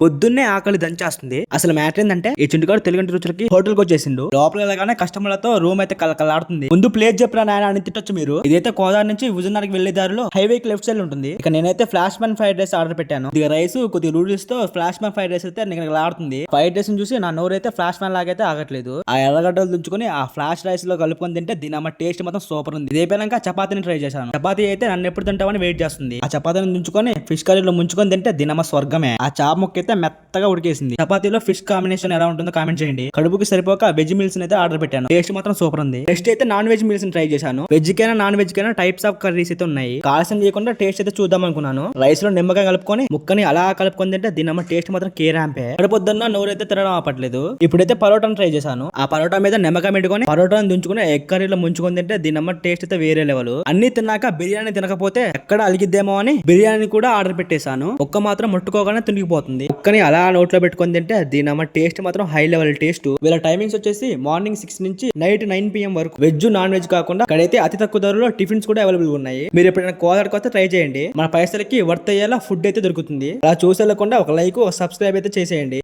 పొద్దున్నే ఆకలి దంచేస్తుంది. అసలు మ్యాటర్ ఏంటంటే ఈ చింటుగాడు తెలుగు రుచులకి హోటల్ కి వచ్చేసిండు. లోపల వెళ్ళగానే కస్టమర్లతో రూమ్ అయితే కలకలాడుతుంది. ముందు ప్లేట్ చెప్పరా నాయన అని తిట్టొచ్చు మీరు. ఇదైతే కోదాడ నుంచి హుజూర్నగర్కి వెళ్లే దారిలో హైవే కి లెఫ్ట్ సైడ్ ఉంటుంది. ఇక నేనైతే flash man fried rice order పెట్టాను. కొద్దిగా రైస్ కొద్దిగా నూడిల్స్ తో ఫ్లాష్ మ్యాన్ ఫ్రైడ్ రైస్ అయితే ఆడుతుంది. ఫ్రైడ్ రైస్ చూసి నా నోరు అయితే ఫ్లాష్ మ్యాన్ లాగైతే ఆగట్లేదు. ఆ ఎర్రగడ్డలు దుంచుకొని ఆ ఫ్లాష్ రైస్ లో కలుపుకొని తింటే దీనమ్మ టేస్ట్ మాత్రం సూపర్ ఉంది. ఇదైపోయాక చపాతీని ట్రై చేశాను. చపాతీ అయితే నన్ను ఎప్పుడు తింటామని వెయిట్ చేస్తుంది. ఆ చపాతీని దుంచుకొని ఫిష్ కర్రీలో ముంచుకొని తింటే దీనమ్మ స్వర్గమే. ఆ చాప ముక్క అయితే మెత్తగా ఉడికేసింది. చపాతీలో ఫిష్ కాంబినేషన్ ఎలా ఉంటుందో కామెంట్ చేయండి. కడుపుకి సరిపోక వెజ్ మీల్స్ అయితే ఆర్డర్ పెట్టాను. టేస్ట్ మాత్రం సూపర్ ఉంది. నెక్స్ట్ అయితే నాన్ వెజ్ మీల్స్ ట్రై చేశాను. వెజ్ కైనా నాన్ వెజ్ కైనా టైప్స్ ఆఫ్ కర్రీస్ అయితే ఉన్నాయి. కాల్సిన చేయకుండా టేస్ట్ అయితే చూద్దాం అనుకున్నాను. రైస్ లో నిమ్మకాయ కలుపుకొని ముక్కని అలా కలుపుకొని తింటే దీనమ్మ టేస్ట్ మాత్రం కేరాంపే. పొద్దున్న నోరైతే తినడం ఆపట్లేదు. ఇప్పుడైతే పరోటాను ట్రై చేశాను. ఆ పరోటా మీద నిమ్మకాయ పెట్టుకొని పరోటాను దుంచుకుని ఎగ్ కర్రీలో ముంచుకొని తింటే దీనమ్మ టేస్ట్ అయితే వేరే లెవెల్. అన్ని తిన్నాక బిర్యానీ తినకపోతే ఎక్కడ అలిగిద్దేమో అని బిర్యానీ కూడా ఆర్డర్ పెట్టేశాను. ఒక్క మాత్రం ముట్టుకోగానే తునిగిపోతుంది. ఒక్కని అలా నోట్లో పెట్టుకొని తింటే దీనమ్మ టేస్ట్ మాత్రం హై లెవెల్ టేస్ట్. వీళ్ళ టైమింగ్స్ వచ్చేసి మార్నింగ్ 6 నుంచి నైట్ 9 PM వరకు. వెజ్ నాన్ వెజ్ కాకుండా అక్కడైతే అతి తక్కువ ధరలో టిఫిన్స్ కూడా అవైలబుల్ ఉన్నాయి. మీరు ఎప్పుడైనా కోదాడికి వస్తే ట్రై చేయండి. మన పైసలకి వర్త్ అయ్యేలా ఫుడ్ అయితే దొరుకుతుంది. అలా చూసేళ్ళకుండా ఒక లైక్ ఒక సబ్స్క్రైబ్ అయితే చేసేయండి.